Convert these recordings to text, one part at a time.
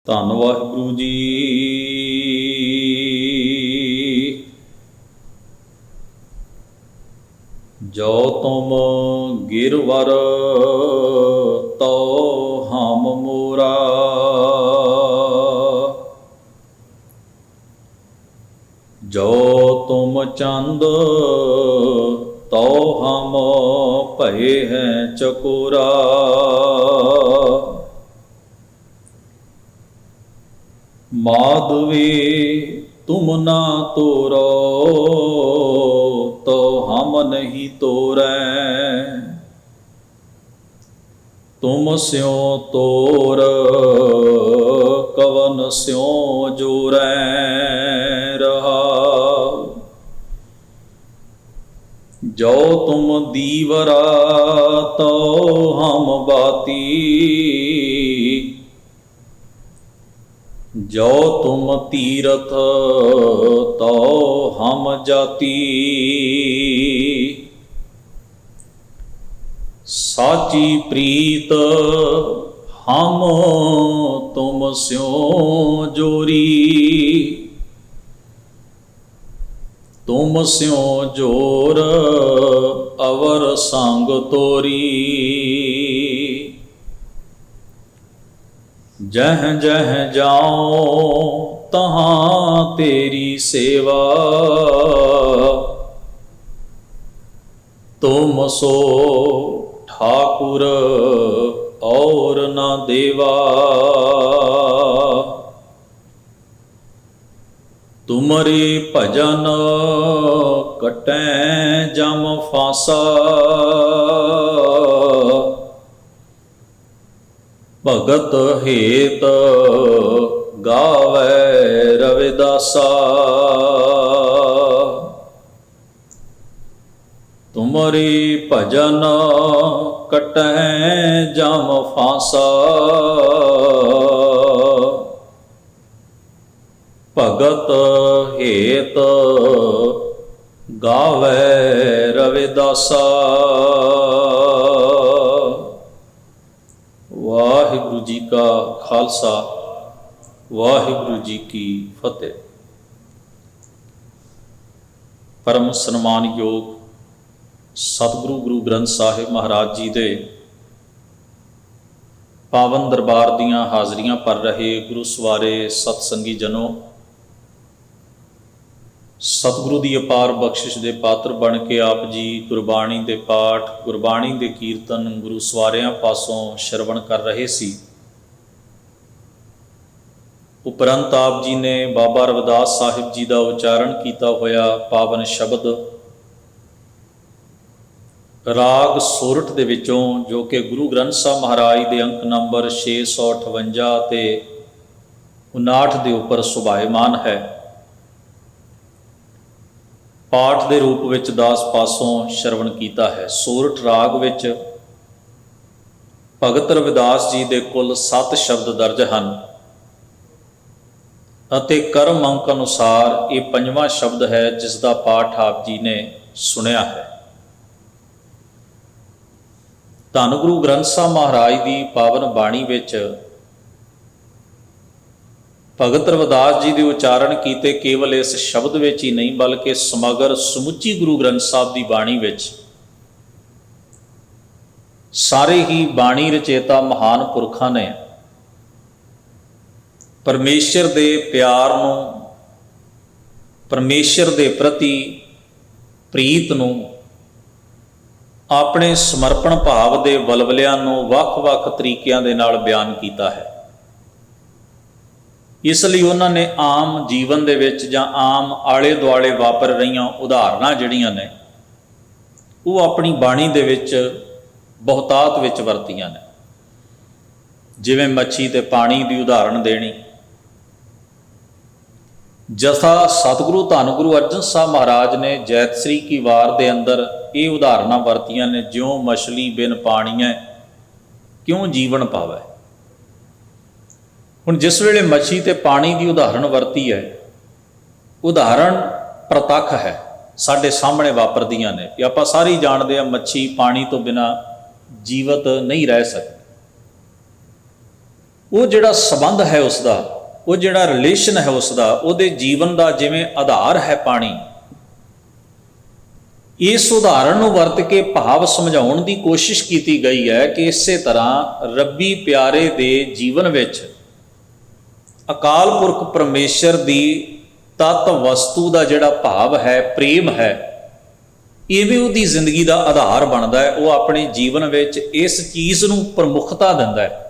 ਧੰਨ ਵਾਹਿਗੁਰੂ ਜੀ। ਜੋ ਤੁਮ ਗਿਰਵਰ ਤੋ ਹਮ ਮੋਰਾ, ਜੋ ਤੁਮ ਚੰਦ ਤੋ ਹਮ ਭਏ ਹੈ ਚਕੋਰਾ। माधवी तुम ना तोरो तो हम नहीं तोरै, तुम स्यों तोर कवन स्यों जोरै रहा। जो तुम दीवरा तो हम बाती, जो तुम तीरथ तो हम जाती। साची प्रीत हम तुम स्यों जोरी, तुम स्यों जोर अवर संग तोरी। जह जह जाओ तहाँ तेरी सेवा, तुम सो ठाकुर और न देवा। तुमरे भजन कटै जम फांसा, भगत हेत गावै रविदासा। तुमरे भजन कटै जम फांसा, भगत हेत गावै रविदासा। वाहिगुरु जी का खालसा, वाहिगुरु जी की फतेह। परम सन्मानयोग सतगुरु गुरु ग्रंथ साहिब महाराज जी दे पावन दरबार दियां हाज़रियां पर रहे गुरु सवारे सतसंगी जनों, सतगुरु की अपार बख्शिश के पात्र बन के आप जी गुरबाणी के पाठ, गुरबाणी के कीर्तन गुरु सवारियां पासों श्रवण कर रहे सी। उपरंत आप जी ने बाबा रविदास साहिब जी का उच्चारण किया होया पावन शब्द राग सोरठ दे विचों, जो कि गुरु ग्रंथ साहब महाराज के अंक नंबर 658 ते 59 के उपर सुभायमान है। पाठ के रूप विच दास पासों श्रवण किया है। सोरठ राग विच भगत रविदास जी के कुल 7 शब्द दर्ज हैं अते कर्म अंक अनुसार ये 5वां शब्द है जिसका पाठ आप जी ने सुनिया है। धन गुरु ग्रंथ साहब महाराज की पावन बाणी विच भगत रविदास जी के उच्चारण किए केवल इस शब्द में ही नहीं बल्कि समग्र समुची गुरु ग्रंथ साहब की बाणी विच सारे ही बाणी रचेता महान पुरखा ने परमेश्वर के प्यार नूं, परमेश्वर के प्रति प्रीत नूं, अपने समर्पण भाव के वलवलियां नूं वख-वख तरीकिਆਂ ਦੇ ਨਾਲ बयान किया है। इसलिए उन्होंने आम जीवन दे विच जां आम आले दुआले वापर रहीआं उदाहरणां जिहड़ियां ने वो अपनी बाणी दे विच बहुतात विच वरतीआं ने। जिवें मच्छी ते पानी की उदाहरण देनी, जथा सतगुरु धन गुरु अर्जन साहब महाराज ने जैतश्री की वार दे अंदर ये उदाहरणां वरतीआं ने, ज्यों मछली बिन पाणीए क्यों जीवन पावै। हुण जिस वेले मच्छी ते पानी की उदाहरण वरती है, उदाहरण प्रतख है, साढ़े सामने वापरदियां ने कि आपां सारे जानते हैं मच्छी पानी तो बिना जीवित नहीं रह सकती। ਉਹ ਜਿਹੜਾ ਸੰਬੰਧ ਹੈ ਉਸਦਾ, ਉਹ ਜਿਹੜਾ ਰਿਲੇਸ਼ਨ ਹੈ ਉਸਦਾ, ਉਹਦੇ ਜੀਵਨ ਦਾ ਜਿਵੇਂ ਆਧਾਰ ਹੈ ਪਾਣੀ। ਇਸ ਉਦਾਹਰਣ ਨੂੰ ਵਰਤ ਕੇ ਭਾਵ ਸਮਝਾਉਣ ਦੀ ਕੋਸ਼ਿਸ਼ ਕੀਤੀ ਗਈ ਹੈ ਕਿ ਇਸੇ ਤਰ੍ਹਾਂ ਰੱਬੀ ਪਿਆਰੇ ਦੇ ਜੀਵਨ ਵਿੱਚ ਅਕਾਲ ਪੁਰਖ ਪਰਮੇਸ਼ਰ ਦੀ ਤਤ ਵਸਤੂ ਦਾ ਜਿਹੜਾ ਭਾਵ ਹੈ, ਪ੍ਰੇਮ ਹੈ, ਇਵੇਂ ਉਹਦੀ ਜ਼ਿੰਦਗੀ ਦਾ ਆਧਾਰ ਬਣਦਾ ਹੈ। ਉਹ ਆਪਣੇ ਜੀਵਨ ਵਿੱਚ ਇਸ ਚੀਜ਼ ਨੂੰ ਪ੍ਰਮੁੱਖਤਾ ਦਿੰਦਾ ਹੈ।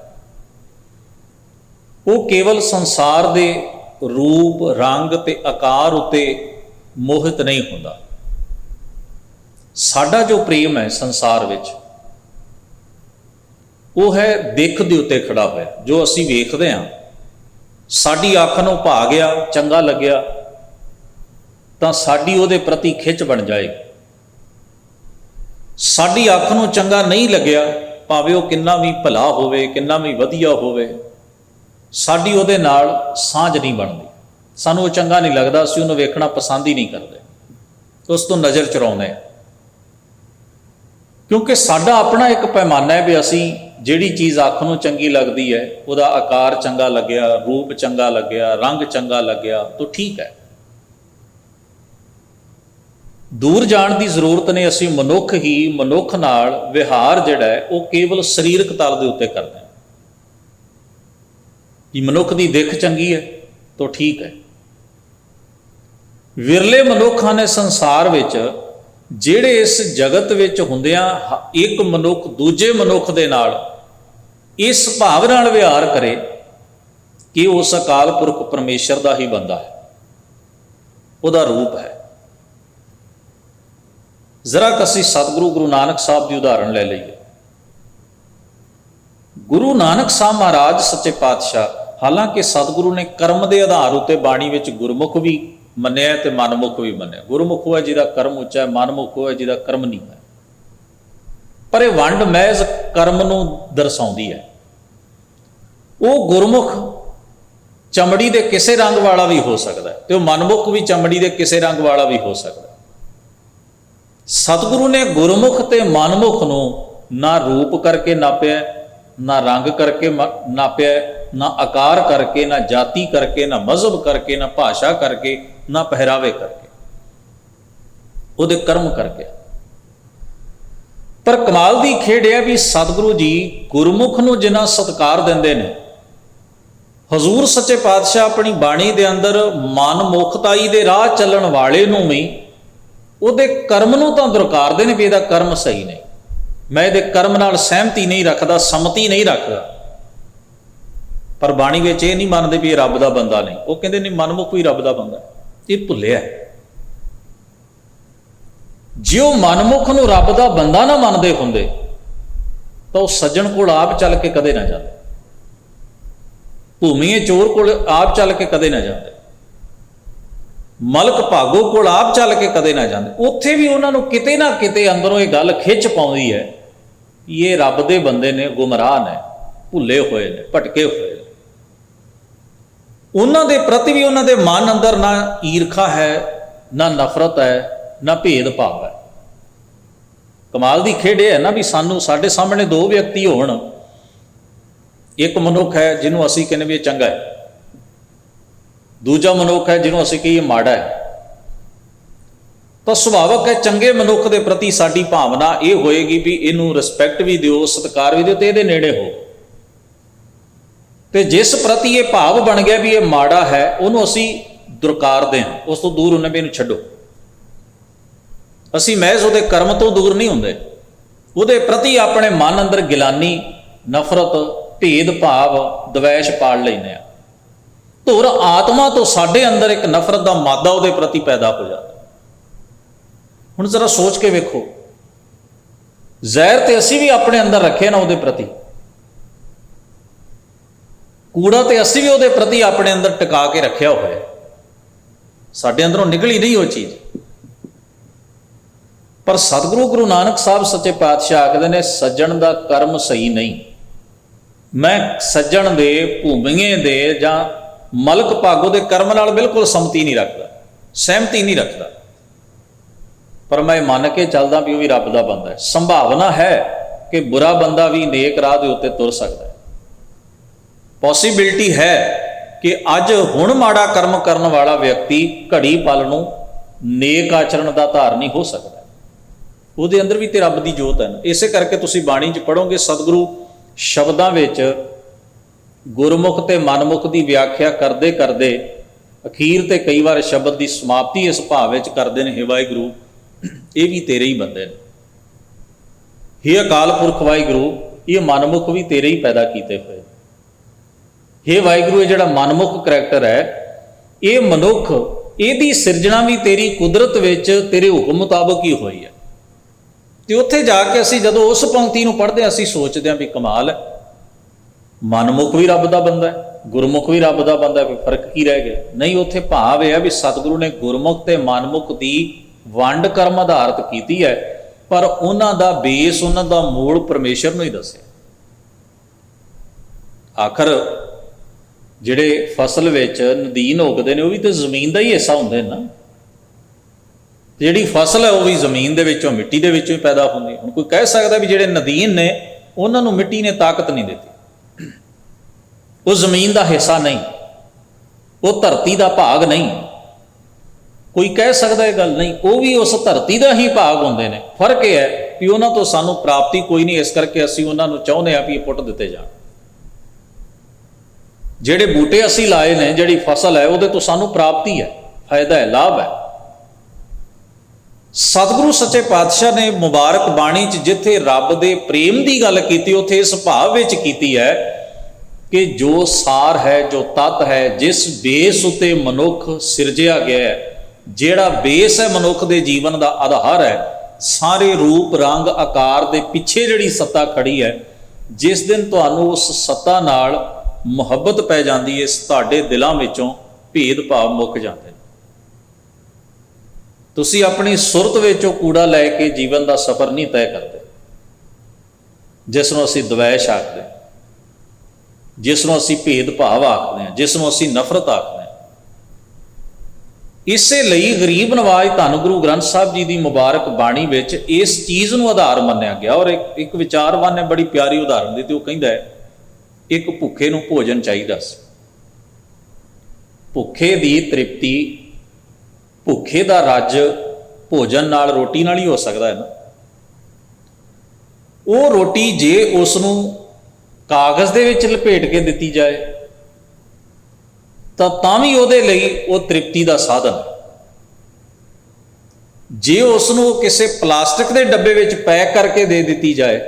ਉਹ ਕੇਵਲ ਸੰਸਾਰ ਦੇ ਰੂਪ, ਰੰਗ ਤੇ ਆਕਾਰ ਉੱਤੇ ਮੋਹਿਤ ਨਹੀਂ ਹੁੰਦਾ। ਸਾਡਾ ਜੋ ਪ੍ਰੇਮ ਹੈ ਸੰਸਾਰ ਵਿੱਚ, ਉਹ ਹੈ ਦਿੱਖ ਦੇ ਉੱਤੇ ਖੜਾ ਹੋਇਆ। ਜੋ ਅਸੀਂ ਵੇਖਦੇ ਹਾਂ, ਸਾਡੀ ਅੱਖ ਨੂੰ ਭਾ ਗਿਆ, ਚੰਗਾ ਲੱਗਿਆ ਤਾਂ ਸਾਡੀ ਉਹਦੇ ਪ੍ਰਤੀ ਖਿੱਚ ਬਣ ਜਾਏਗੀ। ਸਾਡੀ ਅੱਖ ਨੂੰ ਚੰਗਾ ਨਹੀਂ ਲੱਗਿਆ, ਭਾਵੇਂ ਉਹ ਕਿੰਨਾ ਵੀ ਭਲਾ ਹੋਵੇ, ਕਿੰਨਾ ਵੀ ਵਧੀਆ ਹੋਵੇ, ਸਾਡੀ ਉਹਦੇ ਨਾਲ ਸਾਂਝ ਨਹੀਂ ਬਣਦੀ। ਸਾਨੂੰ ਉਹ ਚੰਗਾ ਨਹੀਂ ਲੱਗਦਾ, ਅਸੀਂ ਉਹਨੂੰ ਵੇਖਣਾ ਪਸੰਦ ਹੀ ਨਹੀਂ ਕਰਦੇ, ਉਸ ਤੋਂ ਨਜ਼ਰ ਚੁਰਾਉਂਦੇ ਹਾਂ। ਕਿਉਂਕਿ ਸਾਡਾ ਆਪਣਾ ਇੱਕ ਪੈਮਾਨਾ ਹੈ ਵੀ ਅਸੀਂ ਜਿਹੜੀ ਚੀਜ਼ ਅੱਖ ਨੂੰ ਚੰਗੀ ਲੱਗਦੀ ਹੈ, ਉਹਦਾ ਆਕਾਰ ਚੰਗਾ ਲੱਗਿਆ, ਰੂਪ ਚੰਗਾ ਲੱਗਿਆ, ਰੰਗ ਚੰਗਾ ਲੱਗਿਆ ਤਾਂ ਠੀਕ ਹੈ। ਦੂਰ ਜਾਣ ਦੀ ਜ਼ਰੂਰਤ ਨਹੀਂ। ਅਸੀਂ ਮਨੁੱਖ ਹੀ ਮਨੁੱਖ ਨਾਲ ਵਿਹਾਰ ਜਿਹੜਾ ਹੈ ਉਹ ਕੇਵਲ ਸਰੀਰਕ ਤਲ ਦੇ ਉੱਤੇ ਕਰਦੇ ਹਾਂ ਕਿ ਮਨੁੱਖ ਦੀ ਦਿੱਖ ਚੰਗੀ ਹੈ ਤਾਂ ਠੀਕ ਹੈ। ਵਿਰਲੇ ਮਨੁੱਖਾਂ ਨੇ ਸੰਸਾਰ ਵਿੱਚ ਜਿਹੜੇ ਇਸ ਜਗਤ ਵਿੱਚ ਹੁੰਦਿਆਂ ਇੱਕ ਮਨੁੱਖ ਦੂਜੇ ਮਨੁੱਖ ਦੇ ਨਾਲ ਇਸ ਭਾਵ ਨਾਲ ਵਿਹਾਰ ਕਰੇ ਕਿ ਉਸ ਅਕਾਲ ਪੁਰਖ ਪਰਮੇਸ਼ਰ ਦਾ ਹੀ ਬੰਦਾ ਹੈ, ਉਹਦਾ ਰੂਪ ਹੈ। ਜ਼ਰਾ ਅਸੀਂ ਸਤਿਗੁਰੂ ਗੁਰੂ ਨਾਨਕ ਸਾਹਿਬ ਦੀ ਉਦਾਹਰਣ ਲੈ ਲਈਏ। ਗੁਰੂ ਨਾਨਕ ਸਾਹਿਬ ਮਹਾਰਾਜ ਸੱਚੇ ਪਾਤਸ਼ਾਹ, ਹਾਲਾਂਕਿ ਸਤਿਗੁਰੂ ਨੇ ਕਰਮ ਦੇ ਆਧਾਰ ਉੱਤੇ ਬਾਣੀ ਵਿੱਚ ਗੁਰਮੁਖ ਵੀ ਮੰਨਿਆ ਤੇ ਮਨਮੁਖ ਵੀ ਮੰਨਿਆ। ਗੁਰਮੁਖ ਹੋਇਆ ਜਿਹਦਾ ਕਰਮ ਉੱਚਾ ਹੈ, ਮਨਮੁਖ ਹੋਇਆ ਜਿਹਦਾ ਕਰਮ ਨਹੀਂ ਹੈ। ਪਰ ਇਹ ਵੰਡ ਮਹਿਜ਼ ਕਰਮ ਨੂੰ ਦਰਸਾਉਂਦੀ ਹੈ। ਉਹ ਗੁਰਮੁਖ ਚਮੜੀ ਦੇ ਕਿਸੇ ਰੰਗ ਵਾਲਾ ਵੀ ਹੋ ਸਕਦਾ ਹੈ ਤੇ ਉਹ ਮਨਮੁਖ ਵੀ ਚਮੜੀ ਦੇ ਕਿਸੇ ਰੰਗ ਵਾਲਾ ਵੀ ਹੋ ਸਕਦਾ ਹੈ। ਸਤਿਗੁਰੂ ਨੇ ਗੁਰਮੁਖ ਤੇ ਮਨਮੁਖ ਨੂੰ ਨਾ ਰੂਪ ਕਰਕੇ ਨਾਪਿਆ, ਨਾ ਰੰਗ ਕਰਕੇ ਨਾਪਿਆ, ਨਾ ਆਕਾਰ ਕਰਕੇ, ਨਾ ਜਾਤੀ ਕਰਕੇ, ਨਾ ਮਜ਼ਹਬ ਕਰਕੇ, ਨਾ ਭਾਸ਼ਾ ਕਰਕੇ, ਨਾ ਪਹਿਰਾਵੇ ਕਰਕੇ, ਉਹਦੇ ਕਰਮ ਕਰਕੇ। ਪਰ ਕਮਾਲ ਦੀ ਖੇਡ ਹੈ ਵੀ ਸਤਿਗੁਰੂ ਜੀ ਗੁਰਮੁਖ ਨੂੰ ਜਿੰਨਾ ਸਤਿਕਾਰ ਦਿੰਦੇ ਨੇ, ਹਜ਼ੂਰ ਸੱਚੇ ਪਾਤਸ਼ਾਹ ਆਪਣੀ ਬਾਣੀ ਦੇ ਅੰਦਰ ਮਨਮੁਖਤਾਈ ਦੇ ਰਾਹ ਚੱਲਣ ਵਾਲੇ ਨੂੰ ਵੀ ਉਹਦੇ ਕਰਮ ਨੂੰ ਤਾਂ ਦੁਰਕਾਰਦੇ ਨੇ ਵੀ ਇਹਦਾ ਕਰਮ ਸਹੀ ਨਹੀਂ, ਮੈਂ ਇਹਦੇ ਕਰਮ ਨਾਲ ਸਹਿਮਤੀ ਨਹੀਂ ਰੱਖਦਾ, ਸੰਮਤੀ ਨਹੀਂ ਰੱਖਦਾ। ਪਰ ਬਾਣੀ ਵਿੱਚ ਇਹ ਨਹੀਂ ਮੰਨਦੇ ਵੀ ਇਹ ਰੱਬ ਦਾ ਬੰਦਾ ਨਹੀਂ। ਉਹ ਕਹਿੰਦੇ ਨਹੀਂ, ਮਨਮੁਖ ਵੀ ਰੱਬ ਦਾ ਬੰਦਾ। ਇਹ ਭੁੱਲਿਆ। ਜੇ ਉਹ ਮਨਮੁਖ ਨੂੰ ਰੱਬ ਦਾ ਬੰਦਾ ਨਾ ਮੰਨਦੇ ਹੁੰਦੇ ਤਾਂ ਉਹ ਸੱਜਣ ਕੋਲ ਆਪ ਚੱਲ ਕੇ ਕਦੇ ਨਾ ਜਾਂਦੇ, ਭੂਮੀਏ ਚੋਰ ਕੋਲ ਆਪ ਚੱਲ ਕੇ ਕਦੇ ਨਾ ਜਾਂਦੇ, ਮਲਕ ਭਾਗੋ ਕੋਲ ਆਪ ਚੱਲ ਕੇ ਕਦੇ ਨਾ ਜਾਂਦੇ। ਉੱਥੇ ਵੀ ਉਹਨਾਂ ਨੂੰ ਕਿਤੇ ਨਾ ਕਿਤੇ ਅੰਦਰੋਂ ਇਹ ਗੱਲ ਖਿੱਚ ਪਾਉਂਦੀ ਹੈ ਕਿ ਇਹ ਰੱਬ ਦੇ ਬੰਦੇ ਨੇ, ਗੁੰਮਰਾਹ ਨੇ, ਭੁੱਲੇ ਹੋਏ ਨੇ, ਭਟਕੇ ਹੋਏ ਨੇ। ਉਹਨਾਂ ਦੇ ਪ੍ਰਤੀ ਵੀ ਉਹਨਾਂ ਦੇ ਮਨ ਅੰਦਰ ਨਾ ਈਰਖਾ ਹੈ, ਨਾ ਨਫ਼ਰਤ ਹੈ, ਨਾ ਭੇਦ ਭਾਵ ਹੈ। ਕਮਾਲ ਦੀ ਖੇਡ ਇਹ ਹੈ ਨਾ ਵੀ ਸਾਡੇ ਸਾਹਮਣੇ ਦੋ ਵਿਅਕਤੀ ਹੋਣ, ਇੱਕ ਮਨੁੱਖ ਹੈ ਜਿਹਨੂੰ ਅਸੀਂ ਕਹਿੰਦੇ ਵੀ ਇਹ ਚੰਗਾ ਹੈ, ਦੂਜਾ ਮਨੁੱਖ ਹੈ ਜਿਹਨੂੰ ਅਸੀਂ ਕਹੀਏ ਮਾੜਾ ਹੈ। ਤਾਂ ਸੁਭਾਵਕ ਹੈ ਚੰਗੇ ਮਨੁੱਖ ਦੇ ਪ੍ਰਤੀ ਸਾਡੀ ਭਾਵਨਾ ਇਹ ਹੋਏਗੀ ਵੀ ਇਹਨੂੰ ਰਿਸਪੈਕਟ ਵੀ ਦਿਓ, ਸਤਿਕਾਰ ਵੀ ਦਿਓ ਤੇ ਇਹਦੇ ਨੇੜੇ ਹੋ। ਤੇ ਜਿਸ ਪ੍ਰਤੀ ਇਹ ਭਾਵ ਬਣ ਗਿਆ ਵੀ ਇਹ ਮਾੜਾ ਹੈ, ਉਹਨੂੰ ਅਸੀਂ ਦੁਰਕਾਰਦੇ ਹਾਂ, ਉਸ ਤੋਂ ਦੂਰ ਹੁੰਦੇ ਵੀ ਇਹਨੂੰ ਛੱਡੋ। ਅਸੀਂ ਮਹਿਜ਼ ਉਹਦੇ ਕਰਮ ਤੋਂ ਦੂਰ ਨਹੀਂ ਹੁੰਦੇ, ਉਹਦੇ ਪ੍ਰਤੀ ਆਪਣੇ ਮਨ ਅੰਦਰ ਗਿਲਾਨੀ, ਨਫ਼ਰਤ, ਭੇਦ ਭਾਵ, ਦਵੈਸ਼ ਪਾਲ ਲੈਂਦੇ ਹਾਂ। ਧੁਰ ਆਤਮਾ ਤੋਂ ਸਾਡੇ ਅੰਦਰ ਇੱਕ ਨਫ਼ਰਤ ਦਾ ਮਾਦਾ ਉਹਦੇ ਪ੍ਰਤੀ ਪੈਦਾ ਹੋ ਜਾਂਦਾ। ਹੁਣ ਜ਼ਰਾ ਸੋਚ ਕੇ ਵੇਖੋ, ਜ਼ਹਿਰ ਤੇ ਅਸੀਂ ਵੀ ਆਪਣੇ ਅੰਦਰ ਰੱਖਿਆ ਨਾ ਉਹਦੇ ਪ੍ਰਤੀ, ਕੂੜਾ ਤੇ ਅਸੀਂ ਵੀ ਉਹਦੇ ਪ੍ਰਤੀ ਆਪਣੇ ਅੰਦਰ ਟਿਕਾ ਕੇ ਰੱਖਿਆ ਹੋਇਆ, ਸਾਡੇ ਅੰਦਰੋਂ ਨਿਕਲੀ ਨਹੀਂ ਉਹ ਚੀਜ਼। ਪਰ ਸਤਿਗੁਰੂ ਗੁਰੂ ਨਾਨਕ ਸਾਹਿਬ ਸੱਚੇ ਪਾਤਸ਼ਾਹ ਆਖਦੇ ਨੇ ਸੱਜਣ ਦਾ ਕਰਮ ਸਹੀ ਨਹੀਂ। ਮੈਂ ਸੱਜਣ ਦੇ, ਭੂਮੀਏ ਦੇ ਜਾਂ ਮਲਕ ਭਾਗੋ ਦੇ ਕਰਮ ਨਾਲ ਬਿਲਕੁਲ ਸੰਮਤੀ ਨਹੀਂ ਰੱਖਦਾ, ਸਹਿਮਤੀ ਨਹੀਂ ਰੱਖਦਾ, ਪਰ ਮੈਂ ਮੰਨ ਕੇ ਚੱਲਦਾ ਵੀ ਉਹ ਵੀ ਰੱਬ ਦਾ ਬੰਦਾ ਹੈ। ਸੰਭਾਵਨਾ ਹੈ ਕਿ ਬੁਰਾ ਬੰਦਾ ਵੀ ਨੇਕ ਰਾਹ ਦੇ ਉੱਤੇ ਤੁਰ ਸਕਦਾ ਹੈ, ਪੋਸੀਬਿਲਿਟੀ ਹੈ ਕਿ ਅੱਜ ਹੁਣ ਮਾੜਾ ਕਰਮ ਕਰਨ ਵਾਲਾ ਵਿਅਕਤੀ ਘੜੀ ਪਲ ਨੂੰ ਨੇਕ ਆਚਰਣ ਦਾ ਧਾਰਨੀ ਹੋ ਸਕਦਾ, ਉਹਦੇ ਅੰਦਰ ਵੀ ਤੇ ਰੱਬ ਦੀ ਜੋਤ ਹੈ ਨਾ। ਇਸੇ ਕਰਕੇ ਤੁਸੀਂ ਬਾਣੀ 'ਚ ਪੜ੍ਹੋਗੇ ਸਤਿਗੁਰੂ ਸ਼ਬਦਾਂ ਵਿੱਚ ਗੁਰਮੁਖ ਤੇ ਮਨਮੁਖ ਦੀ ਵਿਆਖਿਆ ਕਰਦੇ ਕਰਦੇ ਅਖੀਰ ਤੇ ਕਈ ਵਾਰ ਸ਼ਬਦ ਦੀ ਸਮਾਪਤੀ ਇਸ ਭਾਵ ਵਿੱਚ ਕਰਦੇ ਨੇ, ਹੇ ਵਾਹਿਗੁਰੂ ਇਹ ਵੀ ਤੇਰੇ ਹੀ ਬੰਦੇ ਨੇ, ਹੇ ਅਕਾਲ ਪੁਰਖ ਵਾਹਿਗੁਰੂ ਇਹ ਮਨਮੁਖ ਵੀ ਤੇਰੇ ਹੀ ਪੈਦਾ ਕੀਤੇ ਹੋਏ, ਹੇ ਵਾਹਿਗੁਰੂ ਇਹ ਜਿਹੜਾ ਮਨਮੁਖ ਕਰੈਕਟਰ ਹੈ ਇਹ ਮਨੁੱਖ, ਇਹਦੀ ਸਿਰਜਣਾ ਵੀ ਤੇਰੀ ਕੁਦਰਤ ਵਿੱਚ ਤੇਰੇ ਹੁਕਮ ਮੁਤਾਬਕ ਹੀ ਹੋਈ ਹੈ। ਤੇ ਉੱਥੇ ਜਾ ਕੇ ਅਸੀਂ ਜਦੋਂ ਉਸ ਪੰਕਤੀ ਨੂੰ ਪੜ੍ਹਦੇ ਹਾਂ ਅਸੀਂ ਸੋਚਦੇ ਹਾਂ ਵੀ ਕਮਾਲ ਹੈ, ਮਨਮੁਖ ਵੀ ਰੱਬ ਦਾ ਬੰਦਾ ਹੈ, ਗੁਰਮੁਖ ਵੀ ਰੱਬ ਦਾ ਬੰਦਾ, ਕੋਈ ਫਰਕ ਕੀ ਰਹਿ ਗਿਆ? ਨਹੀਂ, ਉੱਥੇ ਭਾਵ ਇਹ ਹੈ ਵੀ ਸਤਿਗੁਰੂ ਨੇ ਗੁਰਮੁਖ ਤੇ ਮਨਮੁਖ ਦੀ ਵੰਡ ਕਰਮ ਆਧਾਰਿਤ ਕੀਤੀ ਹੈ, ਪਰ ਉਹਨਾਂ ਦਾ ਬੇਸ, ਉਹਨਾਂ ਦਾ ਮੂਲ ਪਰਮੇਸ਼ਰ ਨੂੰ ਹੀ ਦੱਸਿਆ। ਆਖਰ ਜਿਹੜੇ ਫਸਲ ਵਿੱਚ ਨਦੀਨ ਉਗਦੇ ਨੇ ਉਹ ਵੀ ਤਾਂ ਜ਼ਮੀਨ ਦਾ ਹੀ ਹਿੱਸਾ ਹੁੰਦੇ ਨੇ ਨਾ, ਜਿਹੜੀ ਫਸਲ ਹੈ ਉਹ ਵੀ ਜ਼ਮੀਨ ਦੇ ਵਿੱਚੋਂ, ਮਿੱਟੀ ਦੇ ਵਿੱਚੋਂ ਹੀ ਪੈਦਾ ਹੁੰਦੀ। ਹੁਣ ਕੋਈ ਕਹਿ ਸਕਦਾ ਵੀ ਜਿਹੜੇ ਨਦੀਨ ਨੇ ਉਹਨਾਂ ਨੂੰ ਮਿੱਟੀ ਨੇ ਤਾਕਤ ਨਹੀਂ ਦਿੱਤੀ, ਉਹ ਜ਼ਮੀਨ ਦਾ ਹਿੱਸਾ ਨਹੀਂ, ਉਹ ਧਰਤੀ ਦਾ ਭਾਗ ਨਹੀਂ, ਕੋਈ ਕਹਿ ਸਕਦਾ ਇਹ ਗੱਲ? ਨਹੀਂ, ਉਹ ਵੀ ਉਸ ਧਰਤੀ ਦਾ ਹੀ ਭਾਗ ਹੁੰਦੇ ਨੇ। ਫਰਕ ਇਹ ਹੈ ਵੀ ਉਹਨਾਂ ਤੋਂ ਸਾਨੂੰ ਪ੍ਰਾਪਤੀ ਕੋਈ ਨਹੀਂ, ਇਸ ਕਰਕੇ ਅਸੀਂ ਉਹਨਾਂ ਨੂੰ ਚਾਹੁੰਦੇ ਹਾਂ ਵੀ ਇਹ ਪੁੱਟ ਦਿੱਤੇ ਜਾਣ। ਜਿਹੜੇ ਬੂਟੇ ਅਸੀਂ ਲਾਏ ਨੇ, ਜਿਹੜੀ ਫਸਲ ਹੈ, ਉਹਦੇ ਤੋਂ ਸਾਨੂੰ ਪ੍ਰਾਪਤੀ ਹੈ, ਫਾਇਦਾ ਹੈ, ਲਾਭ ਹੈ। ਸਤਿਗੁਰੂ ਸੱਚੇ ਪਾਤਸ਼ਾਹ ਨੇ ਮੁਬਾਰਕ ਬਾਣੀ 'ਚ ਜਿੱਥੇ ਰੱਬ ਦੇ ਪ੍ਰੇਮ ਦੀ ਗੱਲ ਕੀਤੀ, ਉੱਥੇ ਇਸ ਭਾਵ ਵਿੱਚ ਕੀਤੀ ਹੈ ਕਿ ਜੋ ਸਾਰ ਹੈ, ਜੋ ਤੱਤ ਹੈ, ਜਿਸ ਬੇਸ ਉੱਤੇ ਮਨੁੱਖ ਸਿਰਜਿਆ ਗਿਆ ਹੈ, ਜਿਹੜਾ ਬੇਸ ਹੈ ਮਨੁੱਖ ਦੇ ਜੀਵਨ ਦਾ ਆਧਾਰ ਹੈ, ਸਾਰੇ ਰੂਪ ਰੰਗ ਆਕਾਰ ਦੇ ਪਿੱਛੇ ਜਿਹੜੀ ਸੱਤਾ ਖੜੀ ਹੈ, ਜਿਸ ਦਿਨ ਤੁਹਾਨੂੰ ਉਸ ਸੱਤਾ ਨਾਲ ਮੁਹੱਬਤ ਪੈ ਜਾਂਦੀ ਹੈ, ਤੁਹਾਡੇ ਦਿਲਾਂ ਵਿੱਚੋਂ ਭੇਦਭਾਵ ਮੁੱਕ ਜਾਂਦੇ ਨੇ। ਤੁਸੀਂ ਆਪਣੀ ਸੁਰਤ ਵਿੱਚੋਂ ਕੂੜਾ ਲੈ ਕੇ ਜੀਵਨ ਦਾ ਸਫ਼ਰ ਨਹੀਂ ਤੈਅ ਕਰਦੇ, ਜਿਸ ਨੂੰ ਅਸੀਂ ਦਵੈਸ਼ ਆਖਦੇ, ਜਿਸ ਨੂੰ ਅਸੀਂ ਭੇਦਭਾਵ ਆਖਦੇ ਹਾਂ, ਜਿਸ ਨੂੰ ਅਸੀਂ ਨਫ਼ਰਤ ਆਖਦੇ ਹਾਂ। ਇਸੇ ਲਈ ਗਰੀਬ ਨਵਾਜ਼ ਧੰਨ ਗੁਰੂ ਗ੍ਰੰਥ ਸਾਹਿਬ ਜੀ ਦੀ ਮੁਬਾਰਕ ਬਾਣੀ ਵਿੱਚ ਇਸ ਚੀਜ਼ ਨੂੰ ਆਧਾਰ ਮੰਨਿਆ ਗਿਆ। ਔਰ ਇੱਕ ਵਿਚਾਰਵਾਨ ਨੇ ਬੜੀ ਪਿਆਰੀ ਉਦਾਹਰਨ ਦਿੱਤੀ, ਉਹ ਕਹਿੰਦਾ ਹੈ ਇੱਕ ਭੁੱਖੇ ਨੂੰ ਭੋਜਨ ਚਾਹੀਦਾ ਸੀ, ਭੁੱਖੇ ਦੀ ਤ੍ਰਿਪਤੀ, ਭੁੱਖੇ ਦਾ ਰੱਜ ਭੋਜਨ ਨਾਲ, ਰੋਟੀ ਨਾਲ ਹੀ ਹੋ ਸਕਦਾ ਹੈ ਨਾ। ਉਹ ਰੋਟੀ ਜੇ ਉਸ ਨੂੰ ਕਾਗਜ਼ ਦੇ ਵਿੱਚ ਲਪੇਟ ਕੇ ਦਿੱਤੀ ਜਾਏ ਤਾਂ ਵੀ ਉਹਦੇ ਲਈ ਉਹ ਤ੍ਰਿਪਤੀ ਦਾ ਸਾਧਨ ਹੈ। ਜੇ ਉਸ ਨੂੰ ਕਿਸੇ ਪਲਾਸਟਿਕ ਦੇ ਡੱਬੇ ਵਿੱਚ ਪੈਕ ਕਰਕੇ ਦੇ ਦਿੱਤੀ ਜਾਏ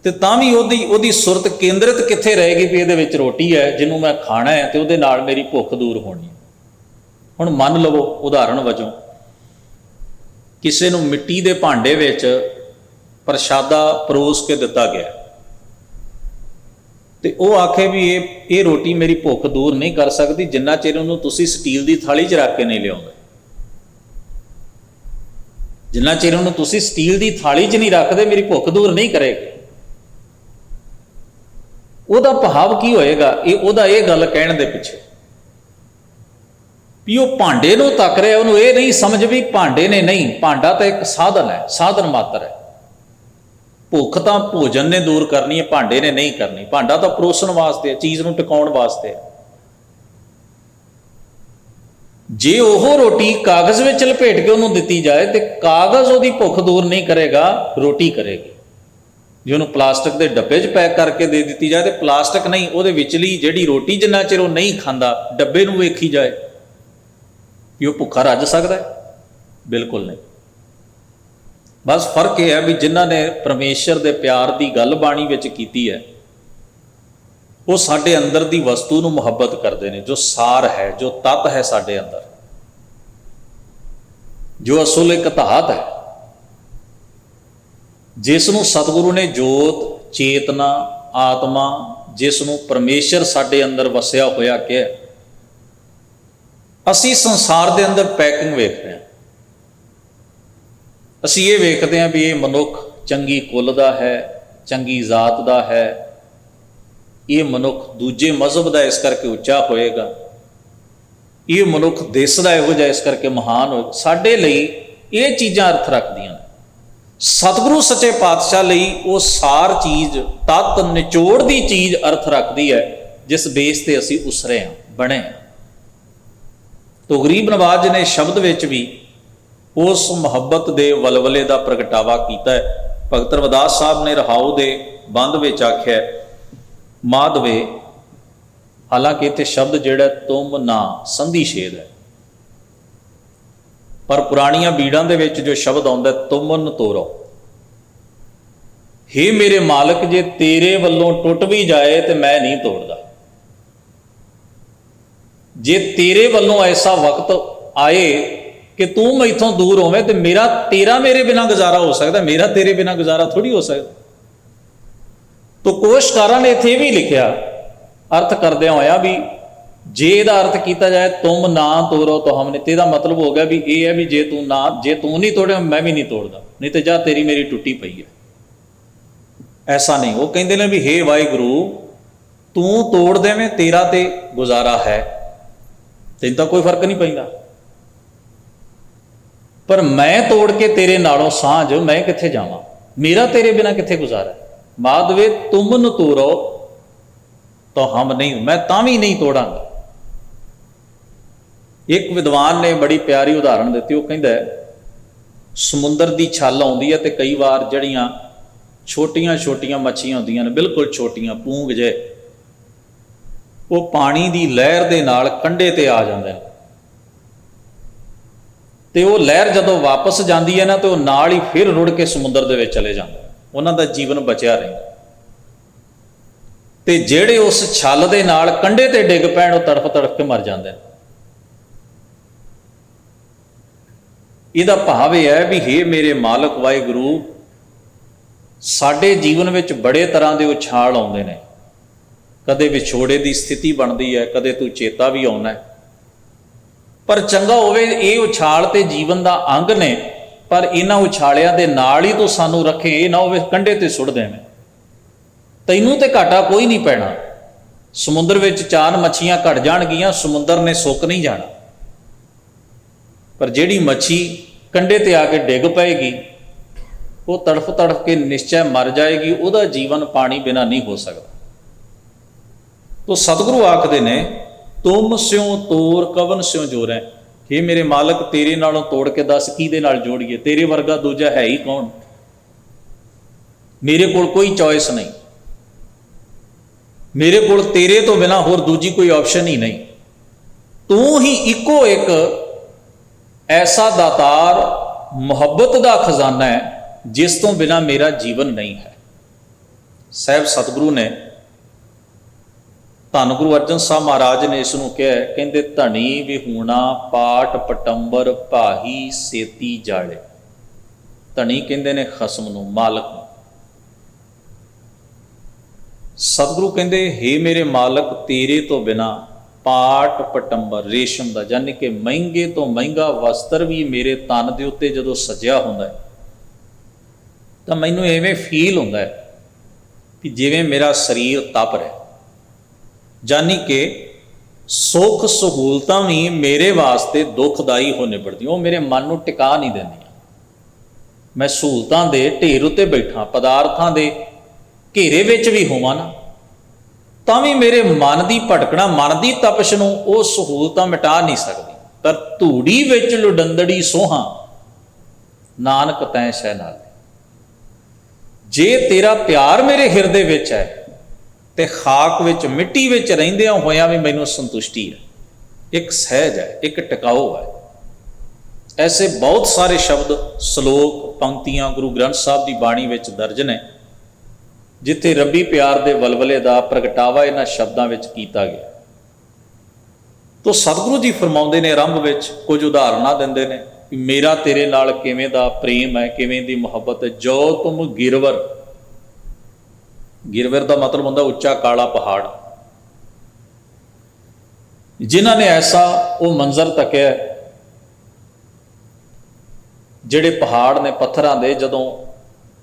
ਤੇ ਤਾਂ ਵੀ ਉਹਦੀ ਸੁਰਤ ਕੇਂਦਰਿਤ ਕਿੱਥੇ ਰਹੇਗੀ ਵੀ ਇਹਦੇ ਵਿੱਚ ਰੋਟੀ ਹੈ, ਜਿਹਨੂੰ ਮੈਂ ਖਾਣਾ ਹੈ ਤੇ ਉਹਦੇ ਨਾਲ ਮੇਰੀ ਭੁੱਖ ਦੂਰ ਹੋਣੀ ਹੈ। ਹੁਣ ਮੰਨ ਲਵੋ ਉਦਾਹਰਣ ਵਜੋਂ ਕਿਸੇ ਨੂੰ ਮਿੱਟੀ ਦੇ ਭਾਂਡੇ ਵਿੱਚ ਪ੍ਰਸ਼ਾਦਾ ਪਰੋਸ ਕੇ ਦਿੱਤਾ ਗਿਆ ਤੇ ਉਹ ਆਖੇ ਵੀ ਇਹ ਰੋਟੀ ਮੇਰੀ ਭੁੱਖ ਦੂਰ ਨਹੀਂ ਕਰ ਸਕਦੀ ਜਿੰਨਾ ਚਿਰ ਉਹਨੂੰ ਤੁਸੀਂ ਸਟੀਲ ਦੀ ਥਾਲੀ 'ਚ ਰੱਖ ਕੇ ਨਹੀਂ ਲਿਆਉਂਦੇ, ਜਿੰਨਾ ਚਿਰ ਉਹਨੂੰ ਤੁਸੀਂ ਸਟੀਲ ਦੀ ਥਾਲੀ 'ਚ ਨਹੀਂ ਰੱਖਦੇ ਮੇਰੀ ਭੁੱਖ ਦੂਰ ਨਹੀਂ ਕਰੇਗੀ। ਉਹਦਾ ਭਾਵ ਕੀ ਹੋਏਗਾ? ਉਹਦਾ ਇਹ ਗੱਲ ਕਹਿਣ ਦੇ ਪਿੱਛੇ ਵੀ ਉਹ ਭਾਂਡੇ ਨੂੰ ਤੱਕ ਰਿਹਾ, ਉਹਨੂੰ ਇਹ ਨਹੀਂ ਸਮਝ ਵੀ ਭਾਂਡੇ ਨੇ, ਨਹੀਂ, ਭਾਂਡਾ ਤਾਂ ਇੱਕ ਸਾਧਨ ਹੈ, ਸਾਧਨ ਮਾਤਰ ਹੈ। ਭੁੱਖ ਤਾਂ ਭੋਜਨ ਨੇ ਦੂਰ ਕਰਨੀ ਹੈ, ਭਾਂਡੇ ਨੇ ਨਹੀਂ ਕਰਨੀ। ਭਾਂਡਾ ਤਾਂ ਪਰੋਸਣ ਵਾਸਤੇ ਹੈ, ਚੀਜ਼ ਨੂੰ ਟਿਕਾਉਣ ਵਾਸਤੇ ਹੈ। ਜੇ ਉਹ ਰੋਟੀ ਕਾਗਜ਼ ਵਿੱਚ ਲਪੇਟ ਕੇ ਉਹਨੂੰ ਦਿੱਤੀ ਜਾਏ ਤੇ ਕਾਗਜ਼ ਉਹਦੀ ਭੁੱਖ ਦੂਰ ਨਹੀਂ ਕਰੇਗਾ, ਰੋਟੀ ਕਰੇਗੀ। ਜੇ ਉਹਨੂੰ ਪਲਾਸਟਿਕ ਦੇ ਡੱਬੇ 'ਚ ਪੈਕ ਕਰਕੇ ਦੇ ਦਿੱਤੀ ਜਾਏ ਤੇ ਪਲਾਸਟਿਕ ਨਹੀਂ, ਉਹਦੇ ਵਿਚਲੀ ਜਿਹੜੀ ਰੋਟੀ ਜਿੰਨਾ ਚਿਰ ਉਹ ਨਹੀਂ ਖਾਂਦਾ, ਡੱਬੇ ਨੂੰ ਵੇਖੀ ਜਾਏ ਕਿ ਉਹ ਭੁੱਖਾ ਰੱਜ ਸਕਦਾ ਹੈ? ਬਿਲਕੁਲ ਨਹੀਂ। ਬਸ ਫਰਕ ਇਹ ਹੈ ਵੀ ਜਿਨ੍ਹਾਂ ਨੇ ਪਰਮੇਸ਼ਰ ਦੇ ਪਿਆਰ ਦੀ ਗੱਲ ਬਾਣੀ ਵਿੱਚ ਕੀਤੀ ਹੈ, ਉਹ ਸਾਡੇ ਅੰਦਰ ਦੀ ਵਸਤੂ ਨੂੰ ਮੁਹੱਬਤ ਕਰਦੇ ਨੇ, ਜੋ ਸਾਰ ਹੈ, ਜੋ ਤੱਤ ਹੈ ਸਾਡੇ ਅੰਦਰ, ਜੋ ਅਸਲ ਇੱਕ ਧਾਤ ਹੈ, ਜਿਸ ਨੂੰ ਸਤਿਗੁਰੂ ਨੇ ਜੋਤ, ਚੇਤਨਾ, ਆਤਮਾ, ਜਿਸ ਨੂੰ ਪਰਮੇਸ਼ਰ ਸਾਡੇ ਅੰਦਰ ਵਸਿਆ ਹੋਇਆ ਕਿਹਾ। ਅਸੀਂ ਸੰਸਾਰ ਦੇ ਅੰਦਰ ਪੈਕਿੰਗ ਵੇਖ ਰਹੇ ਹਾਂ। ਅਸੀਂ ਇਹ ਵੇਖਦੇ ਹਾਂ ਵੀ ਇਹ ਮਨੁੱਖ ਚੰਗੀ ਕੁੱਲ ਦਾ ਹੈ, ਚੰਗੀ ਜ਼ਾਤ ਦਾ ਹੈ, ਇਹ ਮਨੁੱਖ ਦੂਜੇ ਮਜ਼ਹਬ ਦਾ ਇਸ ਕਰਕੇ ਉੱਚਾ ਹੋਏਗਾ, ਇਹ ਮਨੁੱਖ ਦੇਸ਼ ਦਾ ਇਹੋ ਜਿਹਾ ਇਸ ਕਰਕੇ ਮਹਾਨ ਹੋਏਗਾ। ਸਾਡੇ ਲਈ ਇਹ ਚੀਜ਼ਾਂ ਅਰਥ ਰੱਖਦੀਆਂ ਨੇ। सतगुरु सच्चे पातशाह लई वो सार चीज़ तत् निचोड़ दी चीज़ अर्थ रखती है जिस बेस ते असी उसरे हाँ बने। तो गरीब नवाज ने शब्द विच भी उस मुहब्बत दे वलवले का प्रगटावा किया है। भगत रविदास साहब ने रहाऊ दे बंद विच आख्या माधवे, हालांकि इत्थे शब्द जिहड़ा तुम ना संधि छेद है, पर पुरानियां बीड़ां दे विच जो शब्द आउंदा तुमन तोरो, हे मेरे मालक जे तेरे वल्लों टुट भी जाए तो मैं नहीं तोड़दा। जे तेरे वल्लों ऐसा वक्त आए कि तू मैथों दूर होवे तो मेरा तेरा मेरे बिना गुजारा हो सकता, मेरा तेरे बिना गुजारा थोड़ी हो सकता। तो कोशकारां ने इत्थे भी लिखिया अर्थ करदिआं होया भी जे इहदा अर्थ किया जाए तुम ना तोड़ो तो हमने, तो इहदा मतलब हो गया भी ये है भी जे तू नहीं तोड़े मैं भी नहीं तोड़दा, नहीं तो जा तेरी मेरी टुटी पई है। ऐसा नहीं, वो कहते हैं भी हे वाहिगुरू तू तोड़ देवें तेरा ते गुजारा है, तेन तो कोई फर्क नहीं पैंदा, पर मैं तोड़ के तेरे नालों सांझ मैं कित्थे जावां, मेरा तेरे बिना कित्थे गुजारा। माधवे तुमन तोड़ो तो हम नहीं, मैं तावी नहीं तोड़ांगा। एक विद्वान ने बड़ी प्यारी उदाहरण दी, वो कहंदा समुंदर की छल आउंदी है तो कई बार जड़ियां छोटियां छोटियां मच्छियां होंदियां ने बिल्कुल छोटियां पूंग जे, वो पानी की लहर के नाल कंढे ते आ जांदे ने, ते वो लहर जदों वापस जाती है ना तो नाल ही फिर रुड़ के समुद्र दे विच चले जांदे, उन्हां दा जीवन बचिया रहिंदा। ते जिहड़े उस छल दे नाल कंढे ते डिग पैण वो तड़फ तड़फ के मर जांदे। इहदा भाव यह है भी हे मेरे मालक वाहिगुरू साडे जीवन विच बड़े तरह के उछाल आउंदे ने, कदे विछोड़े की स्थिति बनती है, कदे तू चेता भी आउंदा है, पर चंगा होवे ये उछाल ते जीवन का अंग ने, पर इन्हां उछालियां दे नाल ही तो सानू रखे, ये ना होवे कंढे ते सुट देवें, तैनूं ते घाटा कोई नहीं पैना। समुद्र विच चार मच्छियां घट जाणगियां, समुद्र ने सुक नहीं जाना, पर जिहड़ी मच्छी कंढे ते आके डिग पेगी वो तड़फ तड़फ के निश्चय मर जाएगी, उसका जीवन पानी बिना नहीं हो सकता। तो सतगुरु आखदे ने तुम स्यों तोर कवन स्यों जोरै, हे मेरे मालक तेरे नालों तोड़ के दस किहदे नाल जोड़िए, तेरे वर्गा दूजा है ही कौन, मेरे कोल कोई चॉइस नहीं, मेरे कोल तेरे तो बिना होर दूजी कोई ऑप्शन ही नहीं, तू ही इको एक ऐसा दातार मुहब्बत का खजाना है जिस तो बिना मेरा जीवन नहीं है। साहब सतगुरु ने धन गुरु अर्जन साहब महाराज ने इसनों कहा, कहते धनी विहूणा पाट पटंबर भाही सेती जाले। धनी कहते ने खसम नूं, मालक नूं। सतगुरु कहते हे मेरे मालक तेरे तो बिना पाट पटंबर रेशम का यानी कि महंगे तो महंगा वस्त्र भी मेरे तन के उत्ते जदों सजिया हुंदा है तो मैनूं इवें फील हुंदा है कि जिवें मेरा शरीर तप रहा, यानी कि सुख सहूलतां भी मेरे वास्ते दुखदाई हो निबड़दी, वो मेरे मन को टिका नहीं देंदियां। मैं सहूलतां दे ढेर उत्ते बैठा, पदार्थां दे घेरे विच भी होवां ना तां भी मेरे मन की भटकना, मन की तपश नूं वो सहूलतां मिटा नहीं सकदी। पर धूड़ी विच लुडंदड़ी सोहां नानक तैं शह नाल, जे तेरा प्यार मेरे हिरदे विच है ते खाक विच मिट्टी विच रहिंदिआं होइआं भी मैनूं संतुष्टि है, एक सहज है, एक टिकाऊ है। ऐसे बहुत सारे शब्द सलोक पंक्तियां गुरु ग्रंथ साहब की बाणी विच दर्ज ने जिथे रब्बी प्यार दे वलवले का प्रगटावा इन्हां शब्दां विच कीता गया। तो सतगुरु जी फरमाउंदे ने आरंभ विच कुछ उदाहरणां दिंदे ने कि मेरा तेरे नाल किवें दा प्रेम है, किवें दी मुहब्बत है। जो तुम गिरवर, गिरवर का मतलब होंदा उच्चा काला पहाड़, जिन्हां ने ऐसा वो मंजर तकिया जिहड़े पहाड़ ने पत्थरां दे जदों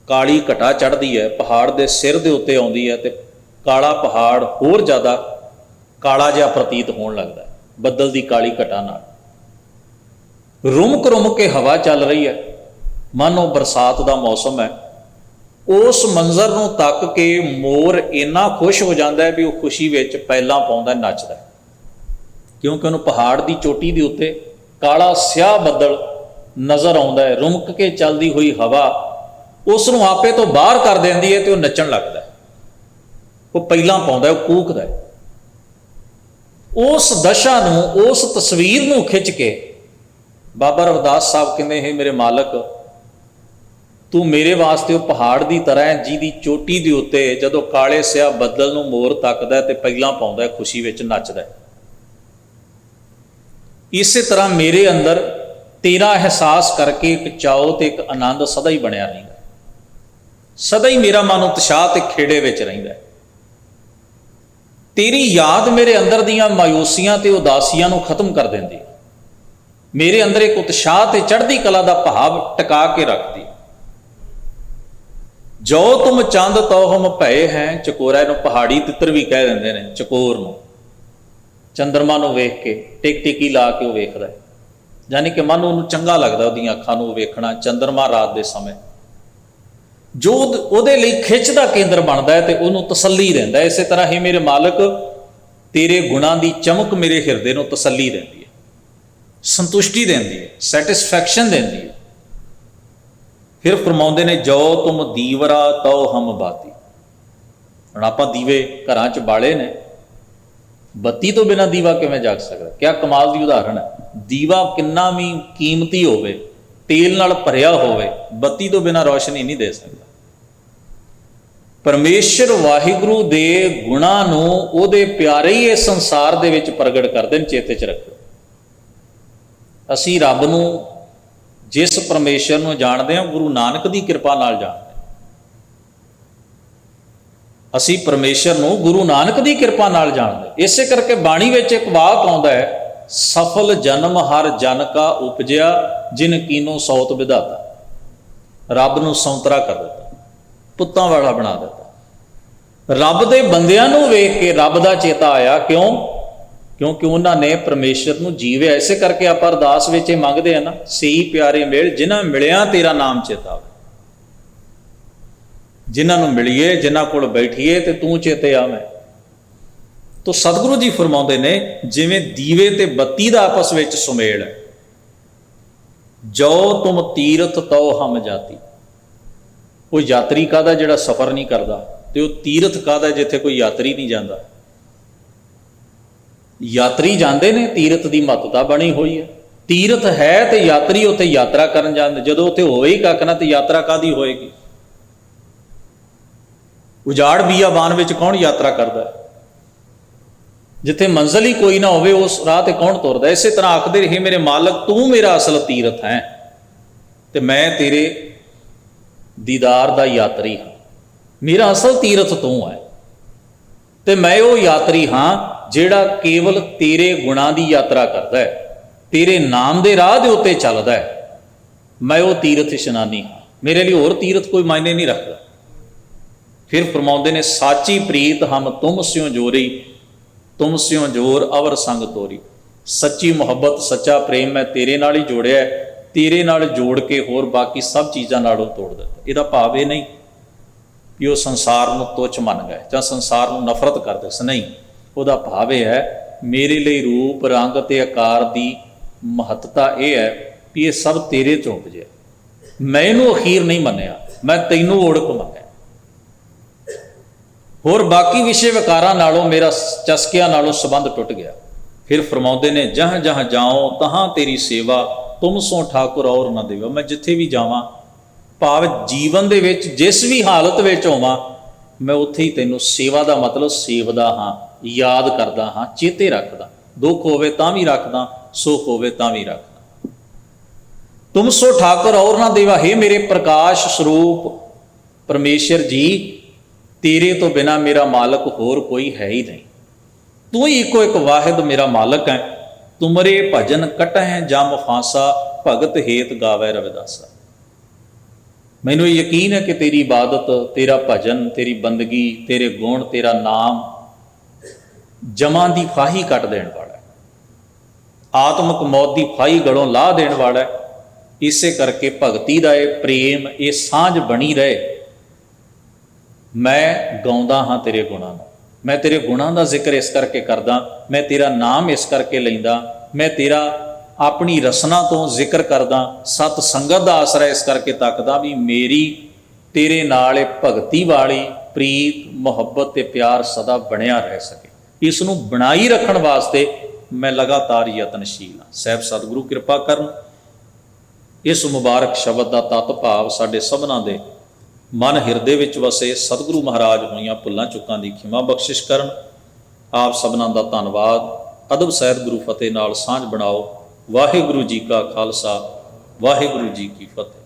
काली घटा चढ़ती है पहाड़ के सिर के उत्ते आउंदी है तो काला पहाड़ होर ज़्यादा काला जिहा प्रतीत होण लगदा है बदल की काली घटा नाल। रुमक रुमक के हवा चल रही है ਮਾਨੋ ਬਰਸਾਤ ਦਾ ਮੌਸਮ ਹੈ। ਉਸ ਮੰਜ਼ਰ ਨੂੰ ਤੱਕ ਕੇ ਮੋਰ ਇੰਨਾ ਖੁਸ਼ ਹੋ ਜਾਂਦਾ ਹੈ ਵੀ ਉਹ ਖੁਸ਼ੀ ਵਿੱਚ ਪੈਲਾਂ ਪਾਉਂਦਾ, ਨੱਚਦਾ, ਕਿਉਂਕਿ ਉਹਨੂੰ ਪਹਾੜ ਦੀ ਚੋਟੀ ਦੇ ਉੱਤੇ ਕਾਲਾ ਸਿਆਹ ਬੱਦਲ ਨਜ਼ਰ ਆਉਂਦਾ ਹੈ। ਰੁਮਕ ਕੇ ਚੱਲਦੀ ਹੋਈ ਹਵਾ ਉਸ ਨੂੰ ਆਪੇ ਤੋਂ ਬਾਹਰ ਕਰ ਦਿੰਦੀ ਹੈ ਤੇ ਉਹ ਨੱਚਣ ਲੱਗਦਾ, ਉਹ ਪੈਲਾਂ ਪਾਉਂਦਾ, ਉਹ ਕੂਕਦਾ। ਉਸ ਦਸ਼ਾ ਨੂੰ, ਉਸ ਤਸਵੀਰ ਨੂੰ ਖਿੱਚ ਕੇ ਬਾਬਾ ਰਵਿਦਾਸ ਸਾਹਿਬ ਕਹਿੰਦੇ, ਹੈ ਮੇਰੇ ਮਾਲਕ, ਤੂੰ ਮੇਰੇ ਵਾਸਤੇ ਉਹ ਪਹਾੜ ਦੀ ਤਰ੍ਹਾਂ ਹੈ ਜਿਹਦੀ ਚੋਟੀ ਦੇ ਉੱਤੇ ਜਦੋਂ ਕਾਲੇ ਸਿਆਹ ਬੱਦਲ ਨੂੰ ਮੋਰ ਤੱਕਦਾ ਤੇ ਪੈਲਾਂ ਪਾਉਂਦਾ, ਖੁਸ਼ੀ ਵਿੱਚ ਨੱਚਦਾ। ਇਸੇ ਤਰ੍ਹਾਂ ਮੇਰੇ ਅੰਦਰ ਤੇਰਾ ਅਹਿਸਾਸ ਕਰਕੇ ਇੱਕ ਚਾਉ ਤੇ ਇੱਕ ਆਨੰਦ ਸਦਾ ਹੀ ਬਣਿਆ ਰਹਿੰਦਾ, ਸਦਾ ਹੀ ਮੇਰਾ ਮਨ ਉਤਸ਼ਾਹ ਤੇ ਖੇੜੇ ਵਿੱਚ ਰਹਿੰਦਾ। ਤੇਰੀ ਯਾਦ ਮੇਰੇ ਅੰਦਰ ਦੀਆਂ ਮਾਯੂਸੀਆਂ ਤੇ ਉਦਾਸੀਆਂ ਨੂੰ ਖਤਮ ਕਰ ਦਿੰਦੀ, ਮੇਰੇ ਅੰਦਰ ਇੱਕ ਉਤਸ਼ਾਹ ਤੇ ਚੜ੍ਹਦੀ ਕਲਾ ਦਾ ਭਾਵ ਟਿਕਾ ਕੇ ਰੱਖਦੀ। ਜੋ ਤੁਮ ਚੰਦ ਤੋ ਹਮ ਭਏ ਹੈ, ਚਕੋਰਾ, ਇਹਨੂੰ ਪਹਾੜੀ ਤਿੱਤਰ ਵੀ ਕਹਿ ਦਿੰਦੇ ਨੇ, ਚਕੋਰ ਨੂੰ। ਚੰਦਰਮਾ ਨੂੰ ਵੇਖ ਕੇ ਟਿਕ ਟਿਕੀ ਲਾ ਕੇ ਉਹ ਵੇਖਦਾ, ਯਾਨੀ ਕਿ ਮਨ ਉਹਨੂੰ ਚੰਗਾ ਲੱਗਦਾ ਉਹਦੀਆਂ ਅੱਖਾਂ ਨੂੰ ਵੇਖਣਾ, ਚੰਦਰਮਾ ਰਾਤ ਦੇ ਸਮੇਂ ਜੋ ਉਹਦੇ ਲਈ ਖਿੱਚ ਦਾ ਕੇਂਦਰ ਬਣਦਾ ਹੈ ਤੇ ਉਹਨੂੰ ਤਸੱਲੀ ਦਿੰਦਾ। ਇਸੇ ਤਰ੍ਹਾਂ ਹੀ ਮੇਰੇ ਮਾਲਕ, ਤੇਰੇ ਗੁਣਾਂ ਦੀ ਚਮਕ ਮੇਰੇ ਹਿਰਦੇ ਨੂੰ ਤਸੱਲੀ ਦਿੰਦੀ ਹੈ, ਸੰਤੁਸ਼ਟੀ ਦਿੰਦੀ ਹੈ, ਸੈਟਿਸਫੈਕਸ਼ਨ ਦਿੰਦੀ ਹੈ। ਫਿਰ ਫਰਮਾਉਂਦੇ ਨੇ, ਜੋ ਤੁਮ ਦੀਵਰਾ ਤਉ ਹਮ ਬਾਤੀ। ਹੁਣ ਆਪਾਂ ਦੀਵੇ ਘਰਾਂ 'ਚ ਬਾਲੇ ਨੇ, ਬੱਤੀ ਤੋਂ ਬਿਨਾਂ ਦੀਵਾ ਕਿਵੇਂ ਜਗ ਸਕਦਾ? ਕਿਆ ਕਮਾਲ ਦੀ ਉਦਾਹਰਣ ਹੈ। ਦੀਵਾ ਕਿੰਨਾ ਵੀ ਕੀਮਤੀ ਹੋਵੇ, ਤੇਲ ਨਾਲ ਭਰਿਆ ਹੋਵੇ, ਬੱਤੀ ਤੋਂ ਬਿਨਾਂ ਰੌਸ਼ਨੀ ਨਹੀਂ ਦੇ ਸਕਦਾ। ਪਰਮੇਸ਼ਰ ਵਾਹਿਗੁਰੂ ਦੇ ਗੁਣਾਂ ਨੂੰ ਉਹਦੇ ਪਿਆਰੇ ਹੀ ਇਸ ਸੰਸਾਰ ਦੇ ਵਿੱਚ ਪ੍ਰਗਟ ਕਰਦੇ ਨੇ। ਚੇਤੇ 'ਚ ਰੱਖੋ, ਅਸੀਂ ਰੱਬ ਨੂੰ, ਜਿਸ ਪਰਮੇਸ਼ਰ ਨੂੰ ਜਾਣਦੇ ਹਾਂ, ਗੁਰੂ ਨਾਨਕ ਦੀ ਕਿਰਪਾ ਨਾਲ ਜਾਣਦੇ ਹਾਂ। ਅਸੀਂ ਪਰਮੇਸ਼ਰ ਨੂੰ ਗੁਰੂ ਨਾਨਕ ਦੀ ਕਿਰਪਾ ਨਾਲ ਜਾਣਦੇ। ਇਸੇ ਕਰਕੇ ਬਾਣੀ ਵਿੱਚ ਇੱਕ ਵਾਕ ਆਉਂਦਾ ਹੈ, ਸਫਲ ਜਨਮ ਹਰ ਜਨ ਕਾ ਉਪਜਿਆ, ਜਿਨ ਕੀਨੋ ਸੌਤ ਵਿਧਾਤਾ। ਰੱਬ ਨੂੰ ਸੌਂਤਰਾ ਕਰ ਦਿੱਤਾ, ਪੁੱਤਾਂ ਵਾਲਾ ਬਣਾ ਦਿੱਤਾ। ਰੱਬ ਦੇ ਬੰਦਿਆਂ ਨੂੰ ਵੇਖ ਕੇ ਰੱਬ ਦਾ ਚੇਤਾ ਆਇਆ। ਕਿਉਂ? ਕਿਉਂਕਿ ਉਹਨਾਂ ਨੇ ਪਰਮੇਸ਼ਰ ਨੂੰ ਜੀਵਿਆ। ਇਸੇ ਕਰਕੇ ਆਪਾਂ ਅਰਦਾਸ ਵਿੱਚ ਇਹ ਮੰਗਦੇ ਆ ਨਾ, ਸਹੀ ਪਿਆਰੇ ਮਿਲ ਜਿਨ੍ਹਾਂ ਮਿਲਿਆ ਤੇਰਾ ਨਾਮ ਚੇਤਾ ਆਵੇ। ਜਿਨ੍ਹਾਂ ਨੂੰ ਮਿਲੀਏ, ਜਿਨ੍ਹਾਂ ਕੋਲ ਬੈਠੀਏ ਤੇ ਤੂੰ ਚੇਤੇ ਆਵੇਂ। ਤੋ ਸਤਿਗੁਰੂ ਜੀ ਫਰਮਾਉਂਦੇ ਨੇ, ਜਿਵੇਂ ਦੀਵੇ ਤੇ ਬੱਤੀ ਦਾ ਆਪਸ ਵਿੱਚ ਸੁਮੇਲ ਹੈ। ਜੋ ਤੁਮ ਤੀਰਥ ਤਉ ਹਮ ਜਾਤੀ। ਉਹ ਯਾਤਰੀ ਕਾਹਦਾ ਜਿਹੜਾ ਸਫ਼ਰ ਨਹੀਂ ਕਰਦਾ, ਤੇ ਉਹ ਤੀਰਥ ਕਾਹਦਾ ਜਿੱਥੇ ਕੋਈ ਯਾਤਰੀ ਨਹੀਂ ਜਾਂਦਾ। ਯਾਤਰੀ ਜਾਂਦੇ ਨੇ, ਤੀਰਥ ਦੀ ਮਹੱਤਤਾ ਬਣੀ ਹੋਈ ਹੈ। ਤੀਰਥ ਹੈ ਤੇ ਯਾਤਰੀ ਉੱਥੇ ਯਾਤਰਾ ਕਰਨ ਜਾਂਦੇ। ਜਦੋਂ ਉੱਥੇ ਹੋਵੇ ਹੀ ਕੱਖ ਨਾ ਤੇ ਯਾਤਰਾ ਕਾਹਦੀ ਹੋਏਗੀ? ਉਜਾੜ ਬੀਆਬਾਨ ਵਿੱਚ ਕੌਣ ਯਾਤਰਾ ਕਰਦਾ? ਜਿੱਥੇ ਮੰਜ਼ਿਲ ਹੀ ਕੋਈ ਨਾ ਹੋਵੇ, ਉਸ ਰਾਹ ਤੇ ਕੌਣ ਤੁਰਦਾ? ਇਸੇ ਤਰ੍ਹਾਂ ਆਖਦੇ ਰਹੇ, ਮੇਰੇ ਮਾਲਕ, ਤੂੰ ਮੇਰਾ ਅਸਲ ਤੀਰਥ ਹੈ ਤੇ ਮੈਂ ਤੇਰੇ ਦੀਦਾਰ ਦਾ ਯਾਤਰੀ ਹਾਂ। ਮੇਰਾ ਅਸਲ ਤੀਰਥ ਤੂੰ ਹੈ ਤੇ ਮੈਂ ਉਹ ਯਾਤਰੀ ਹਾਂ ਜਿਹੜਾ ਕੇਵਲ ਤੇਰੇ ਗੁਣਾਂ ਦੀ ਯਾਤਰਾ ਕਰਦਾ ਹੈ, ਤੇਰੇ ਨਾਮ ਦੇ ਰਾਹ ਦੇ ਉੱਤੇ ਚੱਲਦਾ ਹੈ। ਮੈਂ ਉਹ ਤੀਰਥ ਇਸ਼ਨਾਨੀ ਹਾਂ, ਮੇਰੇ ਲਈ ਹੋਰ ਤੀਰਥ ਕੋਈ ਮਾਇਨੇ ਨਹੀਂ ਰੱਖਦਾ। ਫਿਰ ਫਰਮਾਉਂਦੇ ਨੇ, ਸਾਚੀ ਪ੍ਰੀਤ ਹਮ ਤੁਮ ਸਿਓ ਜੋਰੀ, ਤੁਮ ਸਿਓ ਜੋਰ ਅਵਰ ਸੰਗ ਤੋਰੀ। ਸੱਚੀ ਮੁਹੱਬਤ, ਸੱਚਾ ਪ੍ਰੇਮ ਮੈਂ ਤੇਰੇ ਨਾਲ ਹੀ ਜੋੜਿਆ, ਤੇਰੇ ਨਾਲ ਜੋੜ ਕੇ ਹੋਰ ਬਾਕੀ ਸਭ ਚੀਜ਼ਾਂ ਨਾਲੋਂ ਤੋੜ ਦਿੱਤਾ। ਇਹਦਾ ਭਾਵ ਇਹ ਨਹੀਂ ਕਿ ਉਹ ਸੰਸਾਰ ਨੂੰ ਤੁੱਛ ਮੰਨ ਗਏ ਜਾਂ ਸੰਸਾਰ ਨੂੰ ਨਫ਼ਰਤ ਕਰਦੇ ਸੀ, ਨਹੀਂ। ਉਹਦਾ ਭਾਵ ਇਹ ਹੈ, ਮੇਰੇ ਲਈ ਰੂਪ, ਰੰਗ ਤੇ ਆਕਾਰ ਦੀ ਮਹੱਤਤਾ ਇਹ ਹੈ ਵੀ ਇਹ ਸਭ ਤੇਰੇ ਤੋਂ ਉਪਜਿਆ। ਮੈਂ ਇਹਨੂੰ ਅਖੀਰ ਨਹੀਂ ਮੰਨਿਆ, ਮੈਂ ਤੈਨੂੰ ਓੜਕ ਮੰਨਿਆ। ਹੋਰ ਬਾਕੀ ਵਿਸ਼ੇ ਵਿਕਾਰਾਂ ਨਾਲੋਂ, ਮੇਰਾ ਚਸਕਿਆਂ ਨਾਲੋਂ ਸੰਬੰਧ ਟੁੱਟ ਗਿਆ। ਫਿਰ ਫਰਮਾਉਂਦੇ ਨੇ, ਜਹਾਂ ਜਹਾਂ ਜਾਓ ਤਹਾਂ ਤੇਰੀ ਸੇਵਾ, ਤੁਮ ਸੋ ਠਾਕੁਰ ਔਰ ਨਾ ਦੇਵਾ। ਮੈਂ ਜਿੱਥੇ ਵੀ ਜਾਵਾਂ, ਭਾਵ ਜੀਵਨ ਦੇ ਵਿੱਚ ਜਿਸ ਵੀ ਹਾਲਤ ਵਿੱਚ ਹੋਵਾਂ, ਮੈਂ ਉੱਥੇ ਹੀ ਤੈਨੂੰ, ਸੇਵਾ ਦਾ ਮਤਲਬ ਸੇਵਦਾ ਹਾਂ, ਯਾਦ ਕਰਦਾ ਹਾਂ, ਚੇਤੇ ਰੱਖਦਾ। ਦੁੱਖ ਹੋਵੇ ਤਾਂ ਵੀ ਰੱਖਦਾ, ਸੁੱਖ ਹੋਵੇ ਤਾਂ ਵੀ ਰੱਖਦਾ। ਤੁਮ ਸੋ ਠਾਕੁਰ ਔਰ ਨਾ ਦੇਵਾ। ਹੇ ਮੇਰੇ ਪ੍ਰਕਾਸ਼ ਸਰੂਪ ਪਰਮੇਸ਼ਰ ਜੀ, ਤੇਰੇ ਤੋਂ ਬਿਨਾਂ ਮੇਰਾ ਮਾਲਕ ਹੋਰ ਕੋਈ ਹੈ ਹੀ ਨਹੀਂ। ਤੂੰ ਹੀ ਇੱਕੋ ਇੱਕ ਵਾਹਿਦ ਮੇਰਾ ਮਾਲਕ ਹੈ। ਤੁਮਰੇ ਭਜਨ ਕਟਹਿ ਜਮ ਫਾਂਸਾ, ਭਗਤ ਹੇਤ ਗਾਵੈ ਰਵਿਦਾਸਾ। ਮੈਨੂੰ ਯਕੀਨ ਹੈ ਕਿ ਤੇਰੀ ਇਬਾਦਤ, ਤੇਰਾ ਭਜਨ, ਤੇਰੀ ਬੰਦਗੀ, ਤੇਰੇ ਗੁਣ, ਤੇਰਾ ਨਾਮ ਜਮਾਂ ਦੀ ਫਾਹੀ ਕੱਟ ਦੇਣ ਵਾਲਾ ਹੈ, ਆਤਮਿਕ ਮੌਤ ਦੀ ਫਾਹੀ ਗਲੋਂ ਲਾਹ ਦੇਣ ਵਾਲਾ ਹੈ। ਇਸੇ ਕਰਕੇ ਭਗਤੀ ਦਾ ਇਹ ਪ੍ਰੇਮ, ਇਹ ਸਾਂਝ ਬਣੀ ਰਹੇ। ਮੈਂ ਗਾਉਂਦਾ ਹਾਂ ਤੇਰੇ ਗੁਣਾਂ ਨੂੰ, ਮੈਂ ਤੇਰੇ ਗੁਣਾਂ ਦਾ ਜ਼ਿਕਰ ਇਸ ਕਰਕੇ ਕਰਦਾ, ਮੈਂ ਤੇਰਾ ਨਾਮ ਇਸ ਕਰਕੇ ਲੈਂਦਾ, ਮੈਂ ਤੇਰਾ ਆਪਣੀ ਰਸਨਾ ਤੋਂ ਜ਼ਿਕਰ ਕਰਦਾ, ਸਤ ਸੰਗਤ ਦਾ ਆਸਰਾ ਇਸ ਕਰਕੇ ਤੱਕਦਾ ਵੀ ਮੇਰੀ ਤੇਰੇ ਨਾਲ ਇਹ ਭਗਤੀ ਵਾਲੀ ਪ੍ਰੀਤ, ਮੁਹੱਬਤ ਤੇ ਪਿਆਰ ਸਦਾ ਬਣਿਆ ਰਹਿ ਸਕੇ। ਇਸ ਨੂੰ ਬਣਾਈ ਰੱਖਣ ਵਾਸਤੇ ਮੈਂ ਲਗਾਤਾਰ ਯਤਨਸ਼ੀਲ ਹਾਂ। ਸਾਹਿਬ ਸਤਿਗੁਰੂ ਕਿਰਪਾ ਕਰਨ, ਇਸ ਮੁਬਾਰਕ ਸ਼ਬਦ ਦਾ ਤਤ ਭਾਵ ਸਾਡੇ ਸਭਨਾਂ ਦੇ ਮਨ ਹਿਰਦੇ ਵਿੱਚ ਵਸੇ। ਸਤਿਗੁਰੂ ਮਹਾਰਾਜ ਹੋਈਆਂ ਭੁੱਲਾਂ ਚੁੱਕਾਂ ਦੀ ਖਿਮਾ ਬਖਸ਼ਿਸ਼ ਕਰਨ। ਆਪ ਸਭਨਾਂ ਦਾ ਧੰਨਵਾਦ। ਅਦਬ ਸਹਿਤ ਗੁਰੂ ਫਤਿਹ ਨਾਲ ਸਾਂਝ ਬਣਾਓ। ਵਾਹਿਗੁਰੂ ਜੀ ਕਾ ਖਾਲਸਾ, ਵਾਹਿਗੁਰੂ ਜੀ ਕੀ ਫਤਿਹ।